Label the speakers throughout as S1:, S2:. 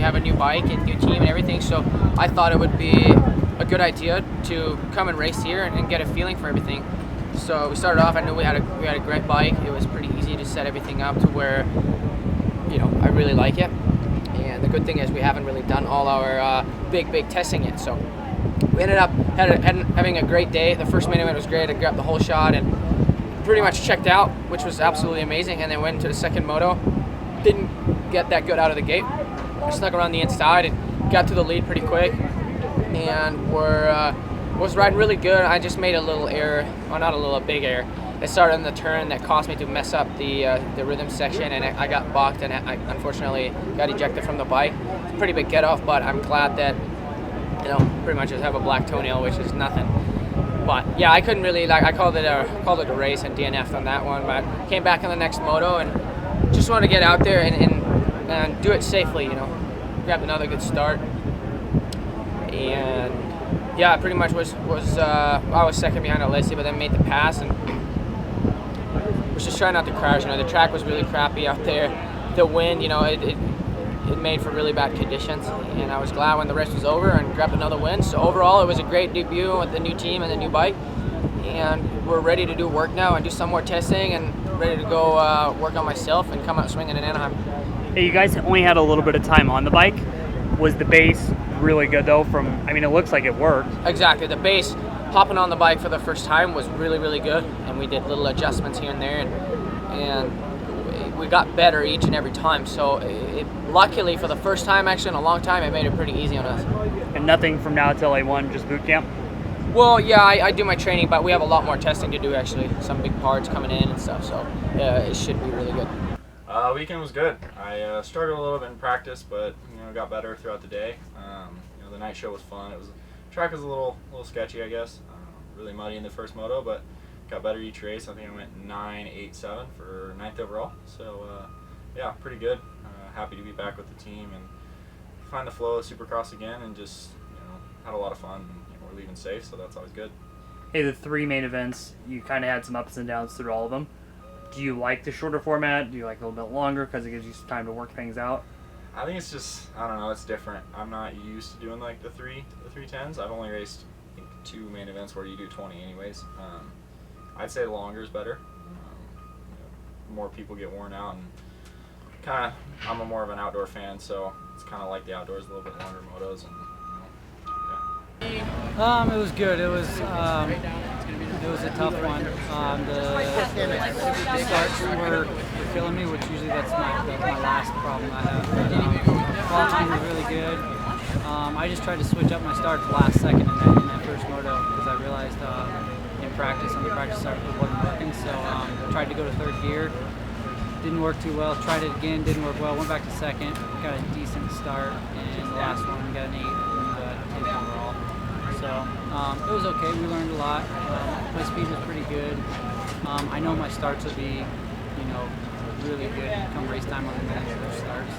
S1: we have a new bike and new team and everything, so I thought it would be a good idea to come and race here and get a feeling for everything. So we started off. I knew we had a great bike. It was pretty easy to set everything up to where, you know, I really like it. And the good thing is we haven't really done all our big testing yet. So we ended up having a great day. The first main event was great. I grabbed the whole shot and pretty much checked out, which was absolutely amazing. And then went into the second moto. Didn't get that good out of the gate. I snuck around the inside and got to the lead pretty quick. And was riding really good. I just made a little error, well, not a little, a big error. I started in the turn that caused me to mess up the rhythm section, and I got balked, and I unfortunately got ejected from the bike. It's a pretty big get off, but I'm glad that, you know, pretty much just have a black toenail, which is nothing. But yeah, I couldn't really, like, I called it a race and DNF'd on that one, but came back in the next moto and just wanted to get out there and do it safely, you know. Grabbed another good start, and yeah, pretty much I was second behind Alessi, but then made the pass and was just trying not to crash. You know, the track was really crappy out there. The wind, you know, it made for really bad conditions, and I was glad when the race was over and grabbed another win. So overall, it was a great debut with the new team and the new bike, and we're ready to do work now and do some more testing and ready to go work on myself and come out swinging in Anaheim.
S2: Hey, you guys only had a little bit of time on the bike. Was the base really good though? I mean, it looks like it worked.
S1: Exactly. The base, hopping on the bike for the first time, was really good, and we did little adjustments here and there, and we got better each and every time. So luckily for the first time, actually in a long time, it made it pretty easy on us.
S2: And nothing from now till LA1, just boot camp?
S1: Well, yeah, I do my training, but we have a lot more testing to do, actually. Some big parts coming in and stuff, so yeah, it should be really good.
S3: Weekend was good. I struggled a little bit in practice, but got better throughout the day. The night show was fun. Track was a little sketchy, I guess. Really muddy in the first moto, but got better each race. I think I went 9.87 for 9th overall. So yeah, pretty good. Happy to be back with the team and find the flow of Supercross again, and just had a lot of fun. We're leaving safe, so that's always good.
S2: Hey, the 3 main events, you kind of had some ups and downs through all of them. Do you like the shorter format? Do you like a little bit longer because it gives you some time to work things out?
S3: I think it's just, I don't know, it's different. I'm not used to doing like the 310s. I've only raced, I think, 2 main events where you do 20 anyways. I'd say longer is better. More people get worn out, and kind of, I'm more of an outdoor fan, so it's kind of like the outdoors, a little bit longer motos, and
S4: It was good. It was a tough one. The starts were killing me, which usually that's my last problem I have. But qualifying was really good. I just tried to switch up my starts last second in that first moto because I realized in practice, on the practice start, it wasn't working. So tried to go to third gear. Didn't work too well. Tried it again. Didn't work well. Went back to second. Got a decent start, and the last one got an 8 and 10th overall. So it was okay. We learned a lot. My speed was pretty good. I know my starts will be, really good come race time on the minute starts.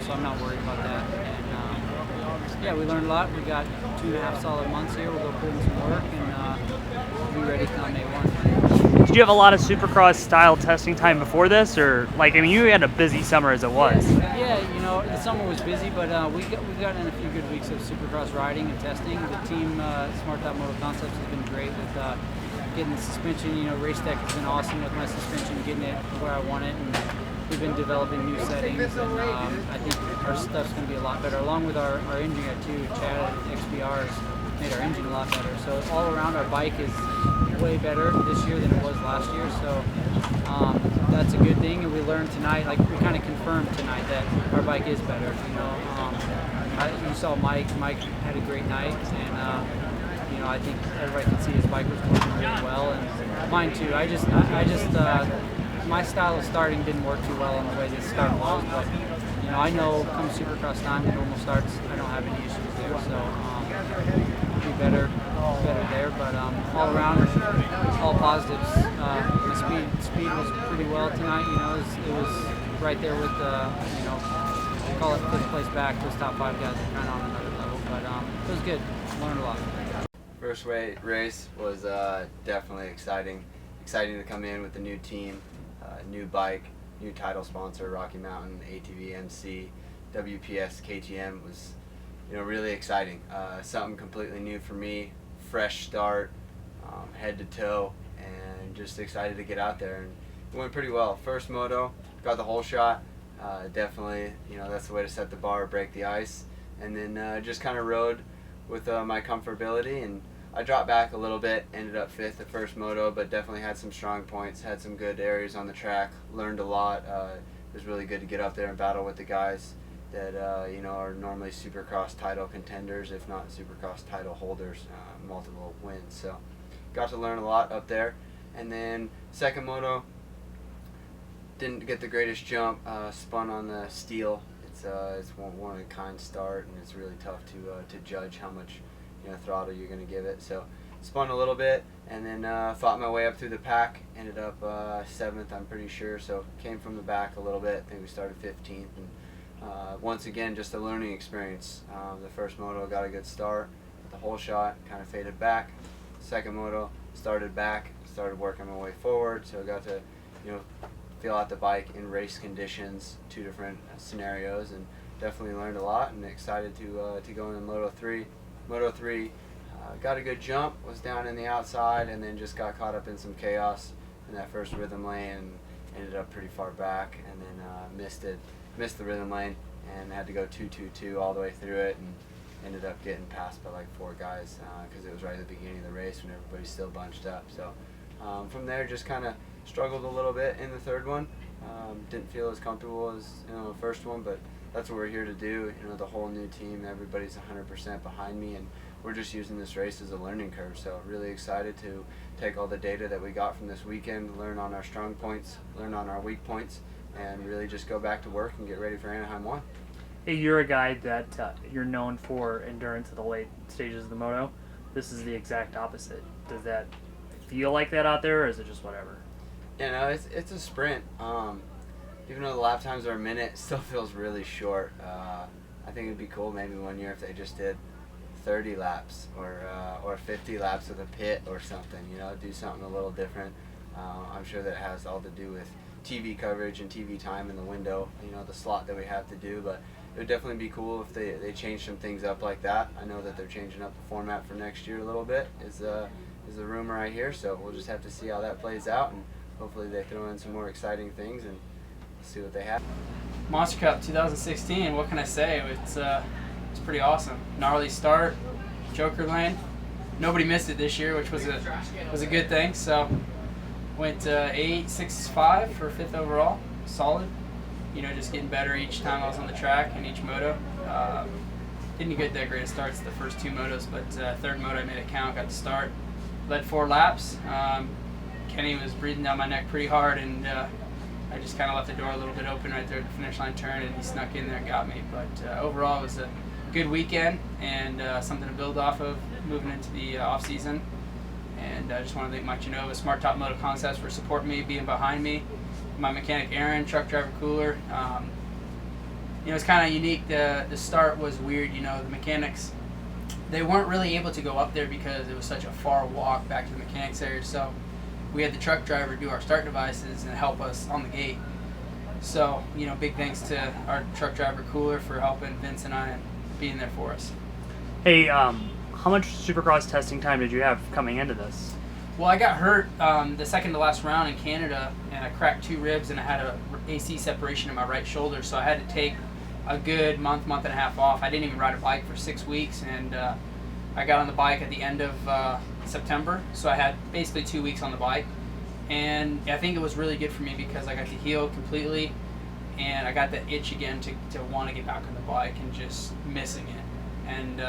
S4: So I'm not worried about that. And yeah, we learned a lot. We got 2.5 solid months here. We'll go put in some work and be ready come May 1.
S2: Did you have a lot of Supercross style testing time before this, or you had a busy summer as it was?
S4: Yeah, the summer was busy, but we've gotten a few good weeks of Supercross riding and testing. The team, Smart Moto Concepts, has been great with getting the suspension. Race Deck has been awesome with my suspension, getting it where I want it, and we've been developing new settings, and I think our stuff's going to be a lot better, along with our engine guy too. Chad at XBR has made our engine a lot better. So all around, our bike is way better this year than it was last year. So that's a good thing, and we learned tonight, we kind of confirmed tonight that our bike is better. You saw Mike had a great night, and I think everybody could see his bike was working really well, and mine too. I just my style of starting didn't work too well on the way this start was, but I know come Supercross time, the normal starts, I don't have any issues there. So be better there, but all around, all positives. My speed was pretty well tonight. It was right there with call it 5th place back. Those top 5 guys are kind of on another level, but it was good. Learned a lot.
S5: First race was definitely exciting. Exciting to come in with a new team, new bike, new title sponsor, Rocky Mountain, ATV MC, WPS KTM was, really exciting. Something completely new for me, fresh start, head to toe, and just excited to get out there. And it went pretty well. First moto, got the whole shot. Definitely, that's the way to set the bar, break the ice, and then just kind of rode with my comfortability. And I dropped back a little bit, ended up 5th the first moto, but definitely had some strong points, had some good areas on the track, learned a lot. It was really good to get up there and battle with the guys that are normally Supercross title contenders, if not Supercross title holders, multiple wins. So got to learn a lot up there. And then second moto, didn't get the greatest jump, spun on the steel. It's one of a kind start, and it's really tough to judge how much throttle you're going to give it. So spun a little bit, and then fought my way up through the pack. Ended up 7th, I'm pretty sure. So came from the back a little bit. I think we started 15th. And once again, just a learning experience. The first moto got a good start with the whole shot, kind of faded back. Second moto started back, started working my way forward. So I got to feel out the bike in race conditions, 2 different scenarios, and definitely learned a lot. And excited to go into Moto 3. Moto 3 got a good jump, was down in the outside, and then just got caught up in some chaos in that first rhythm lane and ended up pretty far back, and then missed the rhythm lane and had to go 2-2-2 all the way through it, and ended up getting passed by like 4 guys because it was right at the beginning of the race when everybody's still bunched up. So from there, just kind of struggled a little bit in the third one. Didn't feel as comfortable as the first one, but that's what we're here to do. The whole new team, everybody's 100% behind me, and we're just using this race as a learning curve. So really excited to take all the data that we got from this weekend, learn on our strong points, learn on our weak points, and really just go back to work and get ready for Anaheim 1.
S2: Hey, you're a guy that you're known for endurance at the late stages of the moto. This is the exact opposite. Does that feel like that out there, or is it just whatever?
S5: It's a sprint. Even though the lap times are a minute, it still feels really short. I think it'd be cool maybe one year if they just did 30 laps or 50 laps with a pit or something. Do something a little different. I'm sure that has all to do with TV coverage and TV time in the window. The slot that we have to do, but it would definitely be cool if they change some things up like that. I know that they're changing up the format for next year a little bit. Is a rumor I hear, so we'll just have to see how that plays out, and hopefully they throw in some more exciting things and see what they have.
S6: Monster Cup 2016, what can I say? It's pretty awesome. Gnarly start, Joker lane. Nobody missed it this year, which was a good thing. So went 8.65 for 5th overall, solid. Just getting better each time I was on the track in each moto. Didn't get that great of starts the first 2 motos, but third moto I made it count, got to start. Led 4 laps. Kenny was breathing down my neck pretty hard, and I just kind of left the door a little bit open right there at the finish line turn, and he snuck in there and got me. But overall, it was a good weekend and something to build off of moving into the off season. And I just want to thank Mike Genova, Smart Top Moto Concepts, for supporting me, being behind me. My mechanic Aaron, truck driver Cooler. It's kind of unique. The start was weird. The mechanics, they weren't really able to go up there because it was such a far walk back to the mechanics area. So we had the truck driver do our start devices and help us on the gate. So, big thanks to our truck driver Cooler for helping Vince and I and being there for us.
S2: Hey, how much Supercross testing time did you have coming into this?
S6: Well, I got hurt the second to last round in Canada, and I cracked 2 ribs, and I had a AC separation in my right shoulder, so I had to take a good month and a half off. I didn't even ride a bike for 6 weeks, and I got on the bike at the end of September, so I had basically 2 weeks on the bike. And I think it was really good for me because I got to heal completely, and I got that itch again to want to get back on the bike and just missing it. And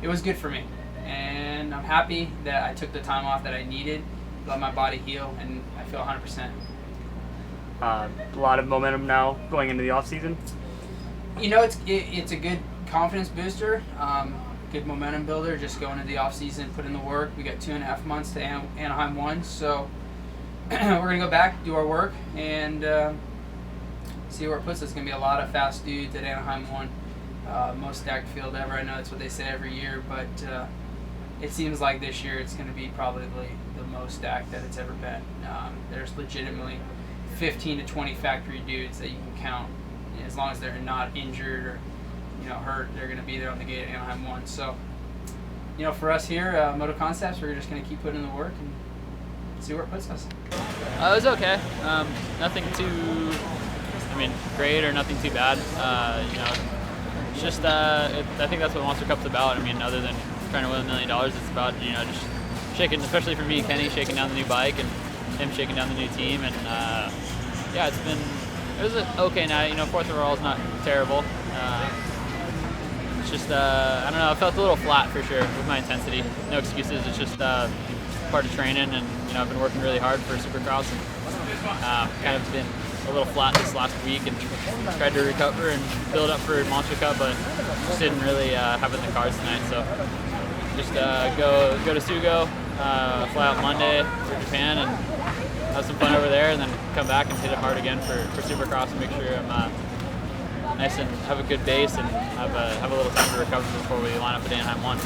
S6: it was good for me. And I'm happy that I took the time off that I needed, let my body heal, and I feel 100%.
S2: A lot of momentum now going into the off season.
S6: It's a good confidence booster, good momentum builder. Just going into the off season, put in the work. We got 2.5 months to Anaheim 1, so we're gonna go back, do our work, and see where it puts us. It's gonna be a lot of fast dudes at Anaheim 1. Most stacked field ever. I know that's what they say every year, but it seems like this year it's going to be probably the most stacked that it's ever been. There's legitimately 15 to 20 factory dudes that you can count as long as they're not injured or hurt, they're going to be there on the gate at Anaheim 1. So, for us here, Moto Concepts, we're just going to keep putting in the work and see where it puts us.
S7: It was okay. Nothing too, great or nothing too bad. It's just I think that's what Monster Cup's about. Other than trying to win $1 million, it's about just shaking, especially for me, Kenny, shaking down the new bike and him shaking down the new team. And yeah, it was an okay night. Fourth overall is not terrible. It's just I don't know. I felt a little flat for sure with my intensity. No excuses. It's just part of training, and I've been working really hard for Supercross, and kind of been a little flat this last week, and tried to recover and build up for Monster Cup, but just didn't really have it in the cards tonight. So just go to Sugo, fly out Monday for Japan, and have some fun over there, and then come back and hit it hard again for Supercross and make sure I'm nice and have a good base and have a little time to recover before we line up at Anaheim 1.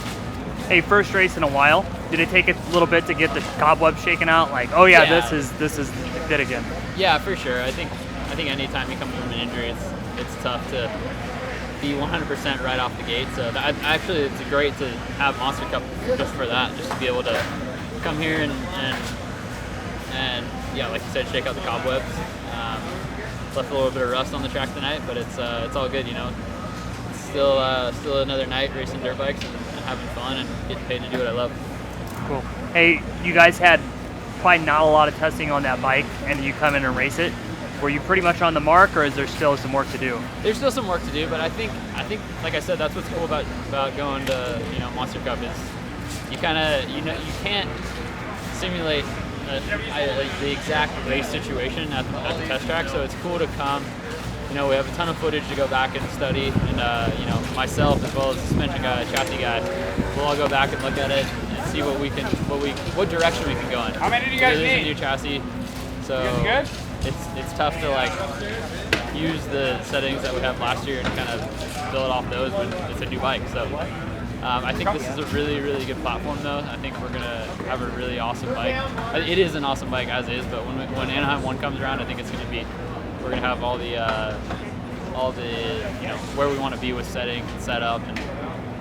S2: Hey, first race in a while. Did it take a little bit to get the cobwebs shaken out? Like, oh yeah,
S7: Yeah.
S2: this is it again.
S7: Yeah, for sure. I think anytime you come from an injury, it's tough to be 100% right off the gate. So actually, it's great to have Monster Cup just for that, just to be able to come here and yeah, like you said, shake out the cobwebs. Left a little bit of rust on the track tonight, but it's all good. It's still another night racing dirt bikes and having fun and getting paid to do what I love.
S2: Cool. Hey, you guys had probably not a lot of testing on that bike, and you come in and race it. Were you pretty much on the mark, or is there still some work to do?
S7: There's still some work to do, but I think like I said, that's what's cool about going to Monster Cup is you can't simulate the exact race situation at the test track, so it's cool to come. We have a ton of footage to go back and study, and myself as well as the suspension guy, chassis guy, we'll all go back and look at it and see what direction we can go in.
S6: How many do you guys
S7: It is a
S6: need?
S7: new chassis, so
S6: You guys
S7: it's tough to use the settings that we had last year and kind of build off those when it's a new bike. So I think this is a really, really good platform, though. I think we're gonna have a really awesome bike. It is an awesome bike as is, but when Anaheim 1 comes around, I think we're gonna have all the where we want to be with setting and setup, and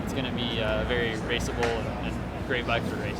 S7: it's gonna be very raceable and great bike to race.